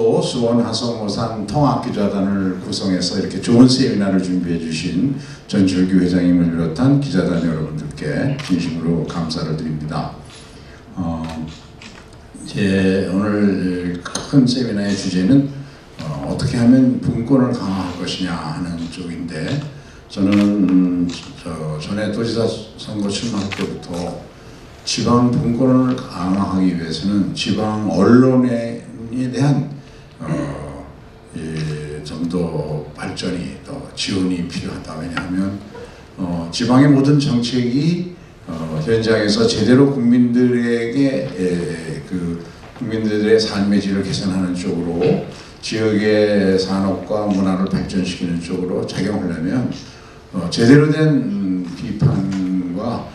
오늘도 수원 화성 오산 통합기자단을 구성해서 이렇게 좋은 세미나를 준비해 주신 전철규 회장님을 비롯한 기자단 여러분들께 진심으로 감사를 드립니다. 제 오늘 큰 세미나의 주제는 어떻게 하면 분권을 강화할 것이냐 하는 쪽인데, 저는 전에 도지사 선거 출마할 때부터 지방 분권을 강화하기 위해서는 지방 언론에 대한 좀 더 발전이, 더 지원이 필요하다. 왜냐하면 지방의 모든 정책이 현장에서 제대로 국민들에게 국민들의 삶의 질을 개선하는 쪽으로, 지역의 산업과 문화를 발전시키는 쪽으로 작용하려면 제대로 된 비판과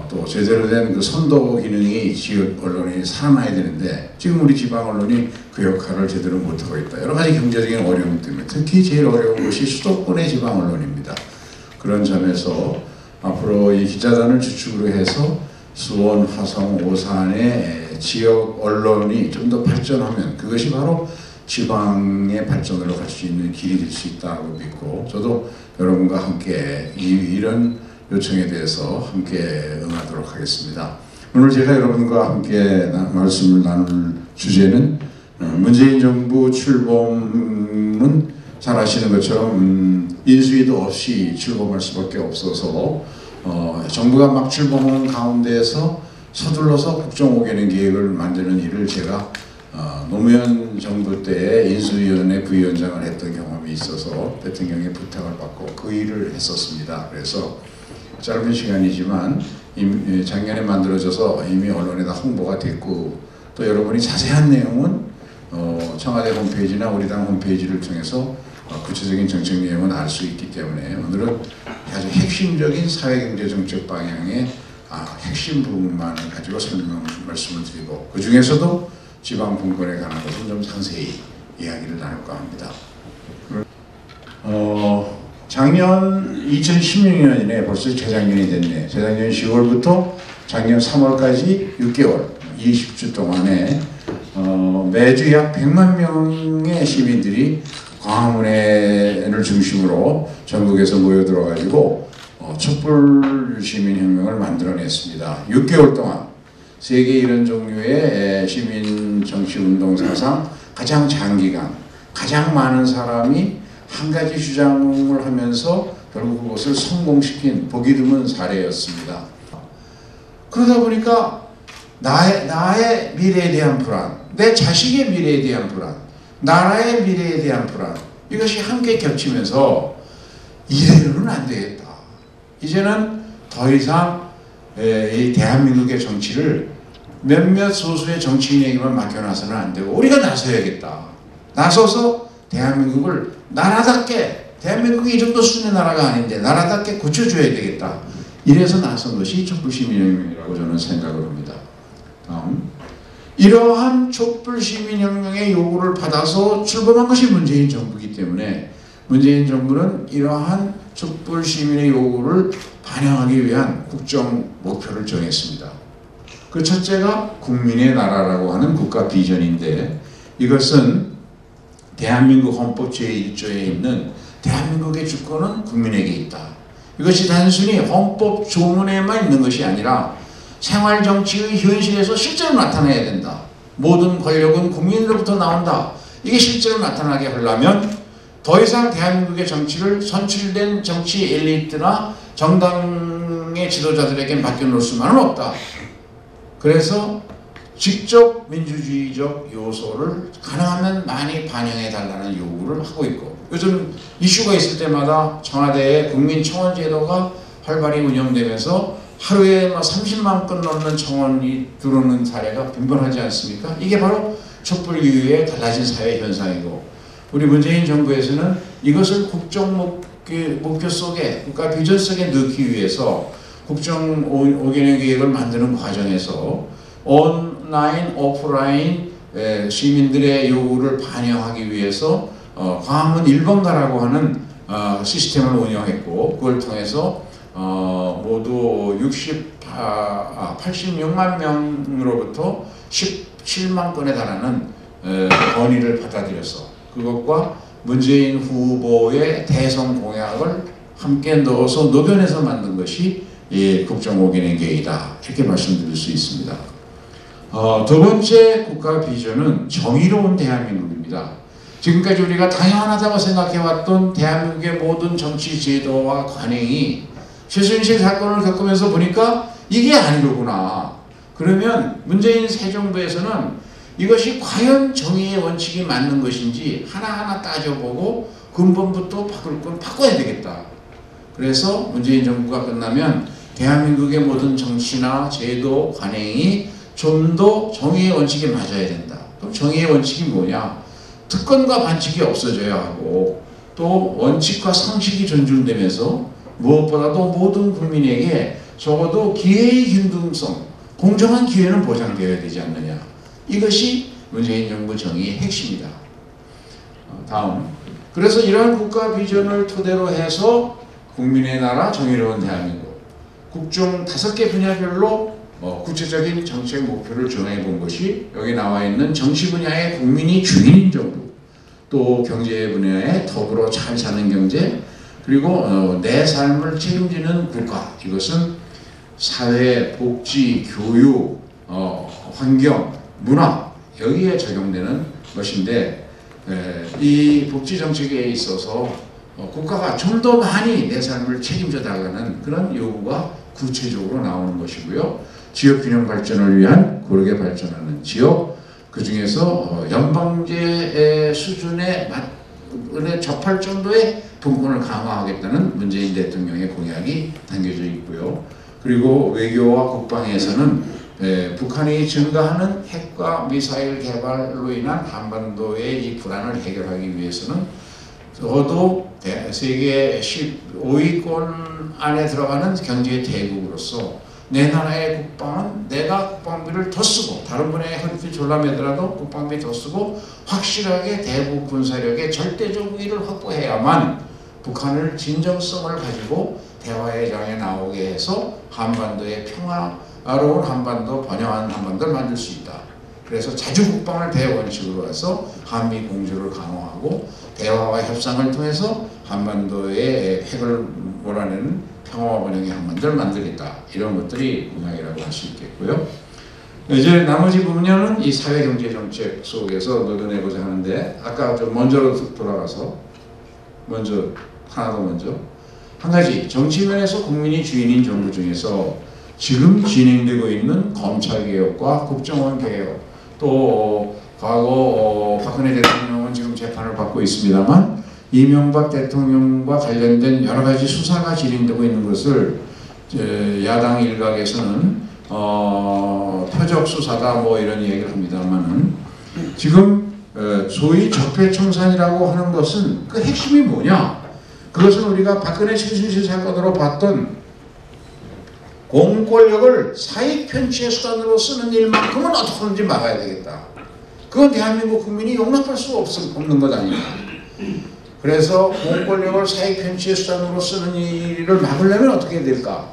또 제대로 된 그 선도 기능이 지역 언론이 살아나야 되는데, 지금 우리 지방 언론이 그 역할을 제대로 못하고 있다. 여러 가지 경제적인 어려움 때문에, 특히 제일 어려운 것이 수도권의 지방 언론입니다. 그런 점에서 앞으로 이 기자단을 주축으로 해서 수원, 화성, 오산의 지역 언론이 좀 더 발전하면 그것이 바로 지방의 발전으로 갈 수 있는 길이 될 수 있다고 믿고, 저도 여러분과 함께 이런 요청에 대해서 함께 응하도록 하겠습니다. 오늘 제가 여러분과 함께 말씀을 나눌 주제는, 문재인 정부 출범은 잘 아시는 것처럼 인수위도 없이 출범할 수밖에 없어서 정부가 막 출범하는 가운데에서 서둘러서 국정 5개년 계획을 만드는 일을 제가 노무현 정부 때 인수위원회 부위원장을 했던 경험이 있어서 대통령의 부탁을 받고 그 일을 했었습니다. 그래서 짧은 시간이지만 작년에 만들어져서 이미 언론에다 홍보가 됐고, 또 여러분이 자세한 내용은 청와대 홈페이지나 우리 당 홈페이지를 통해서 구체적인 정책 내용은 알 수 있기 때문에, 오늘은 아주 핵심적인 사회경제정책 방향의 핵심 부분만을 가지고 말씀을 드리고, 그 중에서도 지방 분권에 관한 것은 좀 상세히 이야기를 나눌까 합니다. 작년 2016년이네, 벌써 재작년이 됐네. 재작년 10월부터 작년 3월까지 6개월, 20주 동안에 매주 약 100만 명의 시민들이 광화문을 중심으로 전국에서 모여들어가지고 촛불 시민혁명을 만들어냈습니다. 6개월 동안 세계 이런 종류의 시민 정치운동 사상 가장 장기간, 가장 많은 사람이 한 가지 주장을 하면서 결국 그것을 성공시킨 보기 드문 사례였습니다. 그러다 보니까 나의 미래에 대한 불안, 내 자식의 미래에 대한 불안, 나라의 미래에 대한 불안, 이것이 함께 겹치면서 이대로는 안 되겠다. 이제는 더 이상 이 대한민국의 정치를 몇몇 소수의 정치인에게만 맡겨놔서는 안 되고, 우리가 나서야겠다. 나서서 대한민국을 나라답게, 대한민국이 이 정도 수준의 나라가 아닌데 나라답게 고쳐줘야 되겠다. 이래서 나선 것이 촛불시민혁명이라고 저는 생각을 합니다. 다음, 이러한 촛불시민혁명의 요구를 받아서 출범한 것이 문재인 정부이기 때문에, 문재인 정부는 이러한 촛불시민의 요구를 반영하기 위한 국정 목표를 정했습니다. 그 첫째가 국민의 나라라고 하는 국가 비전인데, 이것은 대한민국 헌법 제1조에 있는 대한민국의 주권은 국민에게 있다. 이것이 단순히 헌법 조문에만 있는 것이 아니라 생활정치의 현실에서 실제로 나타나야 된다. 모든 권력은 국민으로부터 나온다. 이게 실제로 나타나게 하려면 더 이상 대한민국의 정치를 선출된 정치 엘리트나 정당의 지도자들에게 맡겨놓을 수만은 없다. 그래서 직접 민주주의적 요소를 가능하면 많이 반영해달라는 요구를 하고 있고, 요즘 이슈가 있을 때마다 청와대의 국민청원제도가 활발히 운영되면서 하루에 30만 건 넘는 청원이 들어오는 사례가 빈번하지 않습니까? 이게 바로 촛불 이후에 달라진 사회 현상이고, 우리 문재인 정부에서는 이것을 국정 목표 속에, 국가 비전 속에 넣기 위해서 국정 5개년 계획을 만드는 과정에서 온라인, 오프라인 시민들의 요구를 반영하기 위해서 광화문 1번가라고 하는 시스템을 운영했고, 그걸 통해서 모두 86만 명으로부터 17만 건에 달하는 건의를 받아들여서 그것과 문재인 후보의 대선 공약을 함께 넣어서 녹여내서 만든 것이 국정오개개이다 이렇게 말씀드릴 수 있습니다. 두 번째 국가 비전은 정의로운 대한민국입니다. 지금까지 우리가 당연하다고 생각해왔던 대한민국의 모든 정치 제도와 관행이 최순실 사건을 겪으면서 보니까 이게 아니로구나. 그러면 문재인 새 정부에서는 이것이 과연 정의의 원칙이 맞는 것인지 하나하나 따져보고 근본부터 바꿀 건 바꿔야 되겠다. 그래서 문재인 정부가 끝나면 대한민국의 모든 정치나 제도, 관행이 좀 더 정의의 원칙에 맞아야 된다. 그럼 정의의 원칙이 뭐냐? 특권과 반칙이 없어져야 하고 또 원칙과 상식이 존중되면서 무엇보다도 모든 국민에게 적어도 기회의 균등성, 공정한 기회는 보장되어야 되지 않느냐. 이것이 문재인 정부 정의의 핵심이다. 다음. 그래서 이러한 국가 비전을 토대로 해서 국민의 나라 정의로운 대한민국 국정 5개 분야별로 구체적인 정책 목표를 정해 본 것이 여기 나와 있는 정치 분야의 국민이 주인인 정부, 또 경제 분야에 더불어 잘 사는 경제, 그리고 내 삶을 책임지는 국가. 이것은 사회, 복지, 교육, 환경, 문화 여기에 적용되는 것인데 이 복지 정책에 있어서 국가가 좀 더 많이 내 삶을 책임져 나가는 그런 요구가 구체적으로 나오는 것이고요. 지역균형 발전을 위한 고르게 발전하는 지역, 그 중에서 연방제 수준에 접할 정도의 분권을 강화하겠다는 문재인 대통령의 공약이 담겨져 있고요. 그리고 외교와 국방에서는 북한이 증가하는 핵과 미사일 개발로 인한 한반도의 이 불안을 해결하기 위해서는 적어도 세계 15위권 안에 들어가는 경제 대국으로서 내 나라의 국방은 내가 국방비를 더 쓰고 다른 분야에 허리띠 졸라매더라도 국방비 더 쓰고 확실하게 대북 군사력의 절대적 우위를 확보해야만 북한을 진정성을 가지고 대화의 장에 나오게 해서 한반도의 평화로운 한반도, 번영한 한반도를 만들 수 있다. 그래서 자주 국방을 대원칙으로 해서 한미 공조를 강화하고 대화와 협상을 통해서 한반도의 핵을 몰아내는 평화와 번영의 한반도를 만들겠다. 이런 것들이 공약이라고 할 수 있겠고요. 이제 나머지 분야는 이 사회경제정책 속에서 녹여내고자 하는데 아까 좀 먼저 돌아가서 하나 더 먼저 한 가지 정치면에서 국민이 주인인 정부 중에서 지금 진행되고 있는 검찰개혁과 국정원개혁 또 과거 박근혜 대통령은 지금 재판을 받고 있습니다만 이명박 대통령과 관련된 여러 가지 수사가 진행되고 있는 것을 야당 일각에서는 표적 수사다 뭐 이런 얘기를 합니다만은 지금 소위 적폐청산이라고 하는 것은 그 핵심이 뭐냐? 그것은 우리가 박근혜 최순실 사건으로 봤던 공권력을 사익 편취의 수단으로 쓰는 일만큼은 어떻게든지 막아야 되겠다. 그건 대한민국 국민이 용납할 수 없는 것 아닙니까? 그래서 공권력을 사익 편취의 수단으로 쓰는 일을 막으려면 어떻게 해야 될까?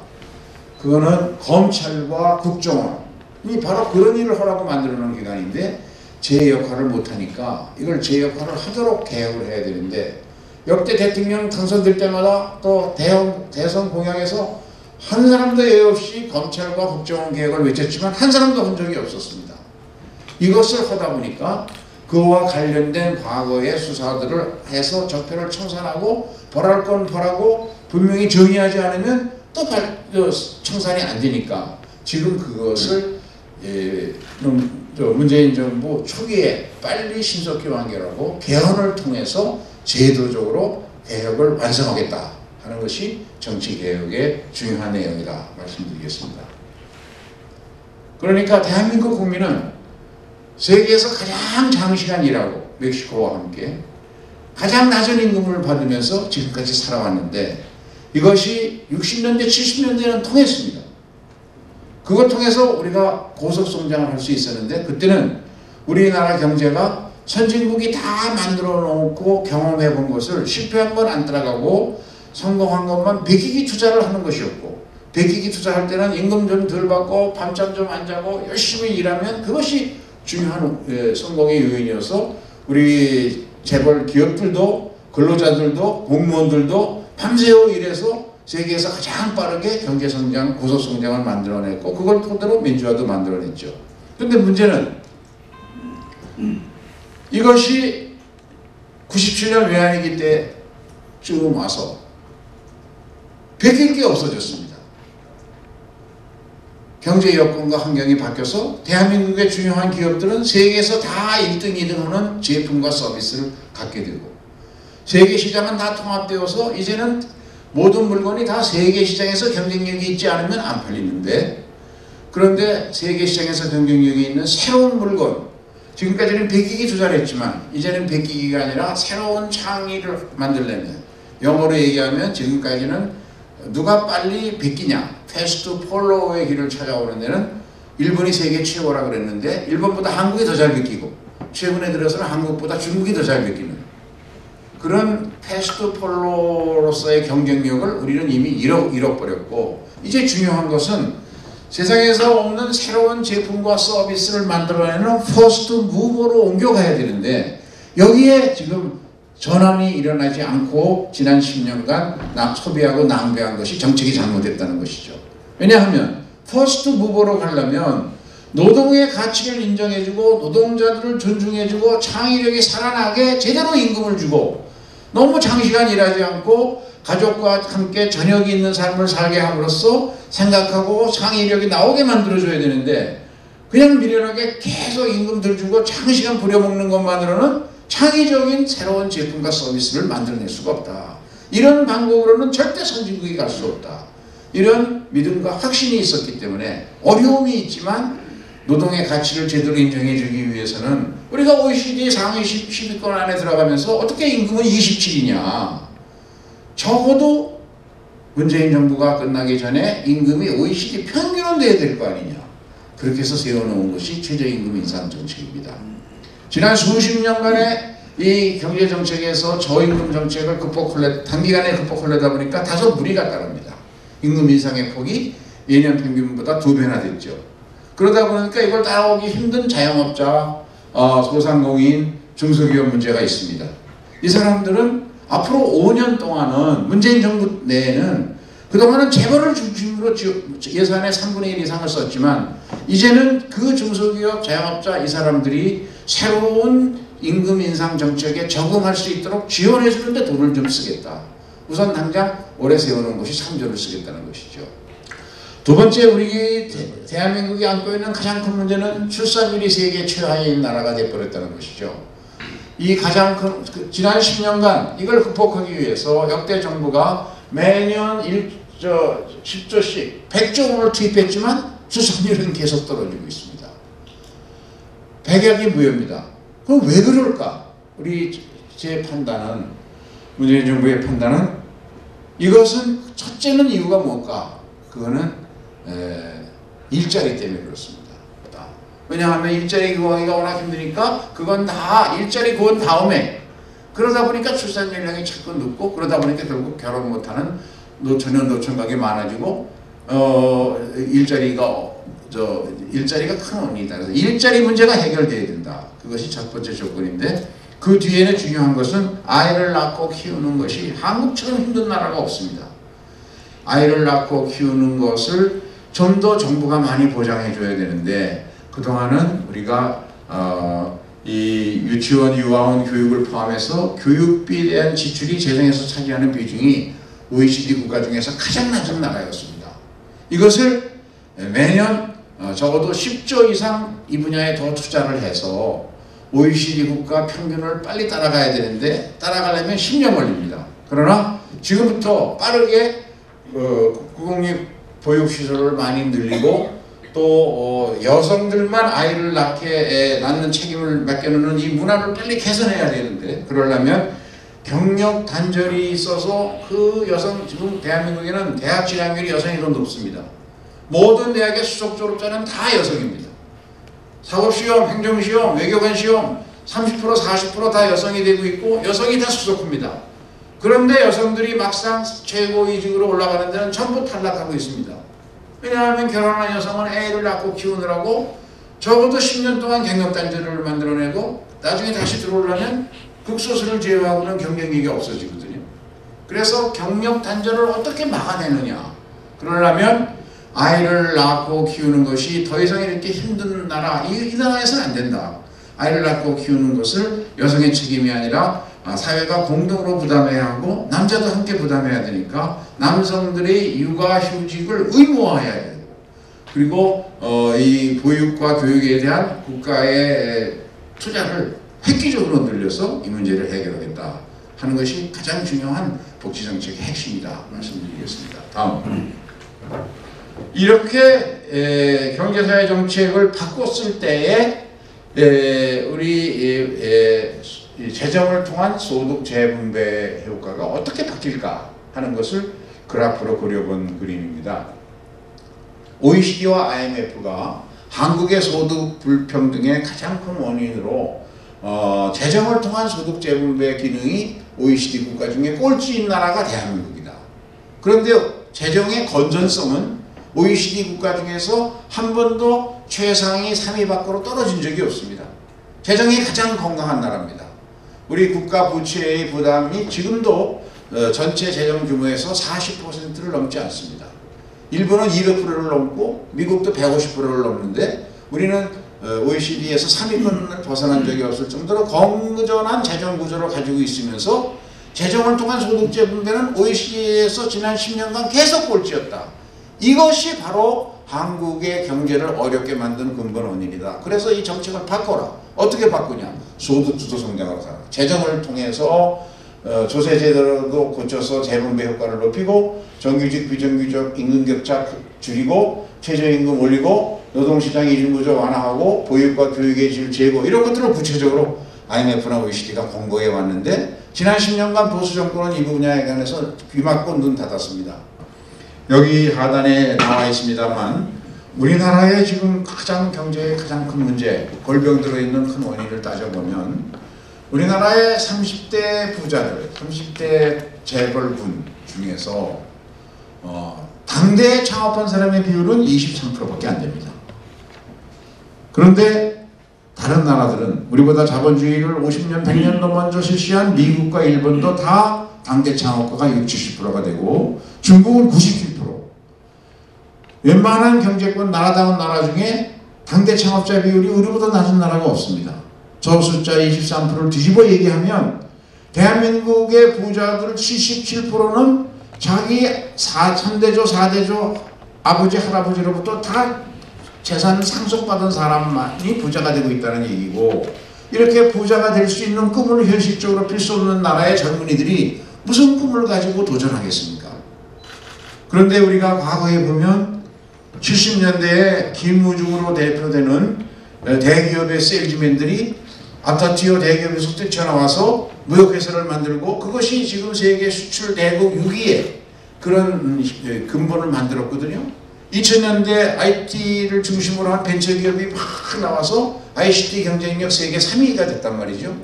그거는 검찰과 국정원이 바로 그런 일을 하라고 만들어놓은 기관인데 제 역할을 못하니까 이걸 제 역할을 하도록 개혁을 해야 되는데 역대 대통령 당선될 때마다 또 대선 공약에서 한 사람도 예외 없이 검찰과 국정원 개혁을 외쳤지만 한 사람도 한 적이 없었습니다. 이것을 하다 보니까 그와 관련된 과거의 수사들을 해서 적폐를 청산하고 벌할 건 벌하고 분명히 정의하지 않으면 또 청산이 안 되니까 지금 그것을 문재인 정부 초기에 빨리 신속히 완결하고 개헌을 통해서 제도적으로 개혁을 완성하겠다 하는 것이 정치개혁의 중요한 내용이다 말씀드리겠습니다. 그러니까 대한민국 국민은 세계에서 가장 장시간 일하고 멕시코와 함께 가장 낮은 임금을 받으면서 지금까지 살아왔는데 이것이 60년대 70년대는 통했습니다. 그것 통해서 우리가 고속성장을 할 수 있었는데 그때는 우리나라 경제가 선진국이 다 만들어 놓고 경험해 본 것을 실패한 건 안 따라가고 성공한 것만 베끼기 투자를 하는 것이었고 베끼기 투자할 때는 임금 좀 덜 받고 밤잠 좀 안 자고 열심히 일하면 그것이 중요한 성공의 요인이어서 우리 재벌 기업들도 근로자들도 공무원들도 밤새워 일해서 세계에서 가장 빠르게 경제성장, 고속성장을 만들어냈고 그걸 토대로 민주화도 만들어냈죠. 그런데 문제는 이것이 97년 외환위기 때쯤 와서 베낄 게 없어졌습니다. 경제 여건과 환경이 바뀌어서 대한민국의 중요한 기업들은 세계에서 다 1등, 2등 하는 제품과 서비스를 갖게 되고 세계 시장은 다 통합되어서 이제는 모든 물건이 다 세계 시장에서 경쟁력이 있지 않으면 안 팔리는데, 그런데 세계 시장에서 경쟁력이 있는 새로운 물건, 지금까지는 베끼기 투자를 했지만 이제는 베끼기가 아니라 새로운 창의를 만들려면, 영어로 얘기하면 지금까지는 누가 빨리 베끼냐, 패스트 폴로우의 길을 찾아오는 데는 일본이 세계 최고라 그랬는데 일본보다 한국이 더 잘 베끼고 최근에 들어서는 한국보다 중국이 더 잘 베끼는 그런 패스트 폴로로서의 경쟁력을 우리는 이미 잃어버렸고, 이제 중요한 것은 세상에서 없는 새로운 제품과 서비스를 만들어내는 퍼스트 무버로 옮겨가야 되는데, 여기에 지금 전환이 일어나지 않고 지난 10년간 소비하고 낭비한 것이 정책이 잘못됐다는 것이죠. 왜냐하면 퍼스트 무버로 가려면 노동의 가치를 인정해주고 노동자들을 존중해주고 창의력이 살아나게 제대로 임금을 주고 너무 장시간 일하지 않고 가족과 함께 저녁이 있는 삶을 살게 함으로써 생각하고 창의력이 나오게 만들어줘야 되는데, 그냥 미련하게 계속 임금 덜 주고 장시간 부려먹는 것만으로는 창의적인 새로운 제품과 서비스를 만들어낼 수가 없다. 이런 방법으로는 절대 선진국이 갈 수 없다. 이런 믿음과 확신이 있었기 때문에 어려움이 있지만 노동의 가치를 제대로 인정해 주기 위해서는 우리가 OECD 상위 10위권 안에 들어가면서 어떻게 임금은 27이냐. 적어도 문재인 정부가 끝나기 전에 임금이 OECD 평균은 돼야 될 거 아니냐. 그렇게 해서 세워놓은 것이 최저임금 인상 정책입니다. 지난 수십 년간의 이 경제정책에서 저임금 정책을 단기간에 극복하려다 보니까 다소 무리가 따릅니다. 임금 인상의 폭이 예년 평균보다 2배나 됐죠. 그러다 보니까 이걸 따라오기 힘든 자영업자, 소상공인, 중소기업 문제가 있습니다. 이 사람들은 앞으로 5년 동안은 문재인 정부 내에는 그동안은 재벌을 중심으로 예산의 3분의 1 이상을 썼지만 이제는 그 중소기업, 자영업자 이 사람들이 새로운 임금 인상 정책에 적응할 수 있도록 지원해 주는데 돈을 좀 쓰겠다. 우선 당장 올해 세워놓은 것이 3조를 쓰겠다는 것이죠. 두 번째, 우리 대한민국이 안고 있는 가장 큰 문제는 출산율이 세계 최하위인 나라가 되어버렸다는 것이죠. 이 가장 큰 지난 10년간 이걸 극복하기 위해서 역대 정부가 매년 10조씩 100조 원을 투입했지만 출산율은 계속 떨어지고 있습니다. 백약이 무효입니다. 그럼 왜 그럴까? 제 판단은, 문재인 정부의 판단은 이것은 첫째는 이유가 뭘까? 그거는 일자리 때문에 그렇습니다. 왜냐하면 일자리 구하기가 워낙 힘드니까 그건 다 일자리 구한 다음에, 그러다 보니까 출산 연령이 자꾸 늦고, 그러다 보니까 결국 결혼 못하는 노처녀 노총각이 많아지고 일자리가 큰 원인이다. 그래서 일자리 문제가 해결돼야 된다. 그것이 첫 번째 조건인데, 그 뒤에는 중요한 것은 아이를 낳고 키우는 것이 한국처럼 힘든 나라가 없습니다. 아이를 낳고 키우는 것을 좀 더 정부가 많이 보장해 줘야 되는데, 그동안은 우리가 이 유치원, 유아원 교육을 포함해서 교육비에 대한 지출이 재정에서 차지하는 비중이 OECD 국가 중에서 가장 낮은 나라였습니다. 이것을 매년 적어도 10조 이상 이 분야에 더 투자를 해서 OECD 국가 평균을 빨리 따라가야 되는데, 따라가려면 10년 걸립니다. 그러나 지금부터 빠르게 국공립 보육시설을 많이 늘리고 또 여성들만 아이를 낳는 책임을 맡겨놓는 이 문화를 빨리 개선해야 되는데, 그러려면 경력 단절이 있어서 그 여성, 지금 대한민국에는 대학 진학률이 여성이 더 높습니다. 모든 대학의 수석 졸업자는 다 여성입니다. 사법시험, 행정시험, 외교관 시험 30% 40% 여성이 되고 있고 여성이 다 수석합니다. 그런데 여성들이 막상 최고위직으로 올라가는 데는 전부 탈락하고 있습니다. 왜냐하면 결혼한 여성은 애를 낳고 키우느라고 적어도 10년 동안 경력단절을 만들어내고 나중에 다시 들어오려면 극소수를 제외하고는 경쟁력이 없어지거든요. 그래서 경력단절을 어떻게 막아내느냐. 그러려면 아이를 낳고 키우는 것이 더 이상 이렇게 힘든 나라, 이 나라에서는 안 된다. 아이를 낳고 키우는 것을 여성의 책임이 아니라 사회가 공동으로 부담해야 하고 남자도 함께 부담해야 되니까 남성들의 육아휴직을 의무화해야 돼요. 그리고 이 보육과 교육에 대한 국가의 투자를 획기적으로 늘려서 이 문제를 해결하겠다 하는 것이 가장 중요한 복지정책의 핵심이다 말씀드리겠습니다. 다음, 이렇게 경제사회 정책을 바꿨을 때에 우리 재정을 통한 소득 재분배 효과가 어떻게 바뀔까 하는 것을 그래프로 그려본 그림입니다. OECD와 IMF가 한국의 소득 불평등의 가장 큰 원인으로 재정을 통한 소득 재분배 기능이 OECD 국가 중에 꼴찌인 나라가 대한민국이다. 그런데 재정의 건전성은 OECD 국가 중에서 한 번도 최상위 3위 밖으로 떨어진 적이 없습니다. 재정이 가장 건강한 나라입니다. 우리 국가 부채의 부담이 지금도 전체 재정 규모에서 40%를 넘지 않습니다. 일본은 200%를 넘고 미국도 150%를 넘는데 우리는 OECD에서 3위권을 벗어난 적이 없을 정도로 건전한 재정 구조를 가지고 있으면서 재정을 통한 소득 재분배는 OECD에서 지난 10년간 계속 꼴찌였다. 이것이 바로 한국의 경제를 어렵게 만든 근본 원인이다. 그래서 이 정책을 바꿔라. 어떻게 바꾸냐? 소득 주도 성장으로 가라. 재정을 통해서 조세 제도도 고쳐서 재분배 효과를 높이고 정규직 비정규직 임금 격차 줄이고 최저임금 올리고 노동시장 이중구조 완화하고 보육과 교육의 질 제고 이런 것들을 구체적으로 IMF나 OECD가 공고해 왔는데 지난 10년간 보수 정권은 이 분야에 관해서 귀 막고 눈 닫았습니다. 여기 하단에 나와 있습니다만 우리나라의 지금 경제의 가장 큰 문제, 골병 들어있는 큰 원인을 따져보면 우리나라의 30대 부자들, 30대 재벌군 중에서 당대에 창업한 사람의 비율은 23%밖에 안 됩니다. 그런데 다른 나라들은 우리보다 자본주의를 50년, 100년도 먼저 실시한 미국과 일본도 다 당대 창업가가 60, 70%가 되고 중국은 97%. 웬만한 경제권 나라다운 나라 중에 당대 창업자 비율이 우리보다 낮은 나라가 없습니다. 저 숫자 23%를 뒤집어 얘기하면 대한민국의 부자들 77%는 자기 3대조, 4대조 아버지, 할아버지로부터 다 재산을 상속받은 사람만이 부자가 되고 있다는 얘기고 이렇게 부자가 될 수 있는 꿈을 현실적으로 필 수 없는 나라의 젊은이들이 무슨 꿈을 가지고 도전하겠습니까? 그런데 우리가 과거에 보면 70년대에 김우중으로 대표되는 대기업의 세일즈맨들이 아타티오 대기업에서 뛰쳐나와서 무역회사를 만들고 그것이 지금 세계 수출 대국 6위의 그런 근본을 만들었거든요. 2000년대 IT를 중심으로 한 벤처기업이 막 나와서 ICT 경쟁력 세계 3위가 됐단 말이죠.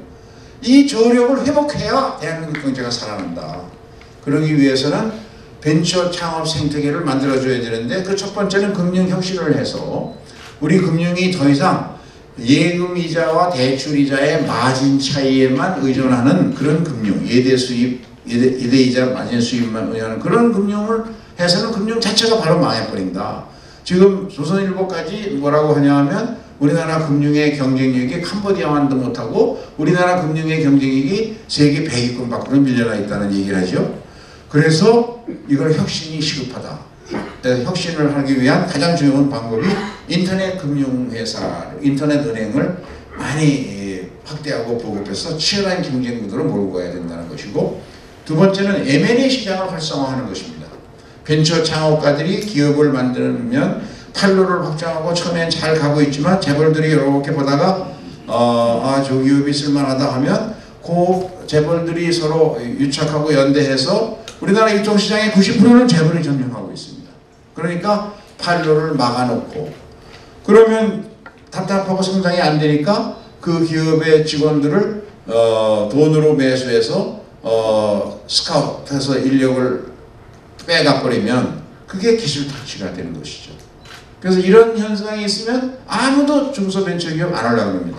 이 저력을 회복해야 대한민국 경제가 살아난다. 그러기 위해서는 벤처 창업 생태계를 만들어줘야 되는데 그 첫 번째는 금융 혁신을 해서 우리 금융이 더 이상 예금이자와 대출이자의 마진 차이에만 의존하는 그런 금융, 예대 수입, 예대이자 마진 수입만 의존하는 그런 금융을 해서는 금융 자체가 바로 망해버린다. 지금 조선일보까지 뭐라고 하냐 하면 우리나라 금융의 경쟁력이 캄보디아만도 못하고 우리나라 금융의 경쟁력이 세계 100위권 밖으로 밀려나 있다는 얘기를 하죠. 그래서 이걸 혁신이 시급하다. 혁신을 하기 위한 가장 중요한 방법이 인터넷 금융회사, 인터넷 은행을 많이 확대하고 보급해서 치열한 경쟁 구도로 몰고 가야 된다는 것이고 두 번째는 M&A 시장을 활성화하는 것입니다. 벤처 창업가들이 기업을 만들면 판로를 확장하고 처음엔 잘 가고 있지만 재벌들이 이렇게 보다가 저 기업이 쓸만하다 하면 그 재벌들이 서로 유착하고 연대해서 우리나라 유통시장의 90%는 재벌이 점령하고 있습니다. 그러니까 판로를 막아놓고 그러면 답답하고 성장이 안 되니까 그 기업의 직원들을 돈으로 매수해서 스카우트해서 인력을 빼가버리면 그게 기술 탈취가 되는 것이죠. 그래서 이런 현상이 있으면 아무도 중소벤처기업 안 하려고 합니다.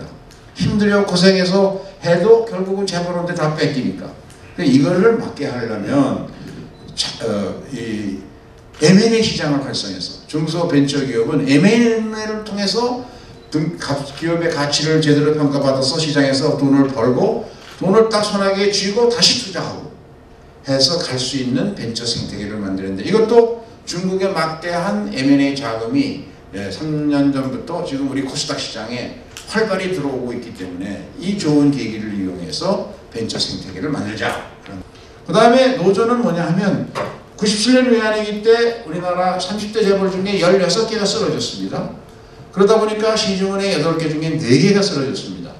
힘들여 고생해서 해도 결국은 재벌한테 다 뺏기니까. 이거를 막게 하려면 이 M&A 시장을 활성해서 중소벤처기업은 M&A를 통해서 기업의 가치를 제대로 평가받아서 시장에서 돈을 벌고 돈을 딱 손아귀에 쥐고 다시 투자하고 해서 갈 수 있는 벤처 생태계를 만드는데, 이것도 중국의 막대한 M&A 자금이 3년 전부터 지금 우리 코스닥 시장에 활발히 들어오고 있기 때문에 이 좋은 계기를 이용해서 벤처 생태계를 만들자. 그 다음에 노조는 뭐냐 하면 97년 외환위기 때 우리나라 30대 재벌 중에 16개가 쓰러졌습니다. 그러다 보니까 시중은행 8개 중에 4개가 쓰러졌습니다.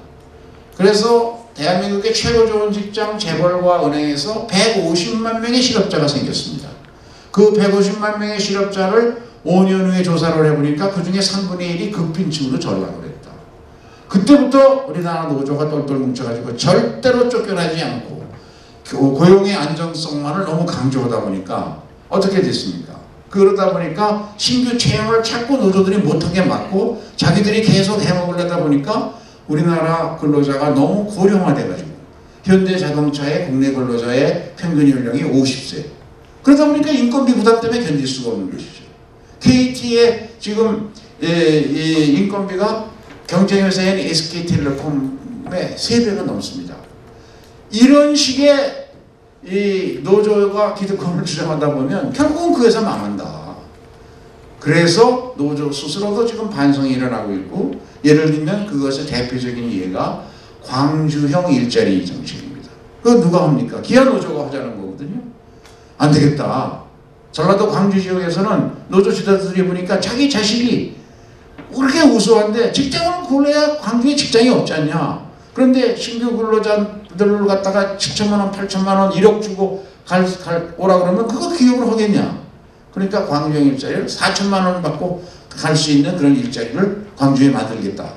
그래서 대한민국의 최고 좋은 직장 재벌과 은행에서 150만 명의 실업자가 생겼습니다. 그 150만 명의 실업자를 5년 후에 조사를 해보니까 그 중에 3분의 1이 극빈층으로 전락을 했다. 그때부터 우리나라 노조가 똘똘 뭉쳐가지고 절대로 쫓겨나지 않고 고용의 안정성만을 너무 강조하다 보니까 어떻게 됐습니까? 그러다 보니까 신규 채용을 자꾸 노조들이 못하게 막고 자기들이 계속 해먹으려다 보니까 우리나라 근로자가 너무 고령화돼가지고 현대자동차의 국내 근로자의 평균 연령이 50세. 그러다 보니까 인건비 부담 때문에 견딜 수가 없는 것이죠. KT의 지금 인건비가 경쟁회사인 SK텔레콤의 3배가 넘습니다. 이런 식의 이 노조가 기득권을 주장하다 보면 결국은 그 회사 망한다. 그래서 노조 스스로도 지금 반성이 일어나고 있고, 예를 들면 그것의 대표적인 예가 광주형 일자리 정책입니다. 그거 누가 합니까? 기아 노조가 하자는 거거든요. 안 되겠다. 전라도 광주 지역에서는 노조 지도자들이 보니까 자기 자식이 그렇게 우수한데 직장을 구해야 광주에 직장이 없지 않냐. 그런데 신규 근로자들을 갖다가 7천만 원, 8천만 원, 1억 주고 오라 그러면 그거 기업을 하겠냐. 그러니까 광주형 일자리를 4천만 원 받고 갈 수 있는 그런 일자리를 광주에 만들겠다.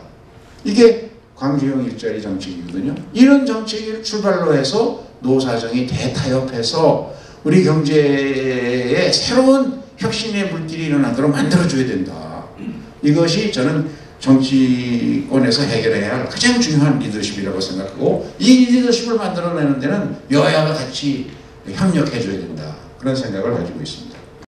이게 광주형 일자리 정책이거든요. 이런 정책을 출발로 해서 노사정이 대타협해서 우리 경제에 새로운 혁신의 물길이 일어나도록 만들어줘야 된다. 이것이 저는 정치권에서 해결해야 할 가장 중요한 리더십이라고 생각하고, 이 리더십을 만들어내는 데는 여야가 같이 협력해줘야 된다. 그런 생각을 가지고 있습니다.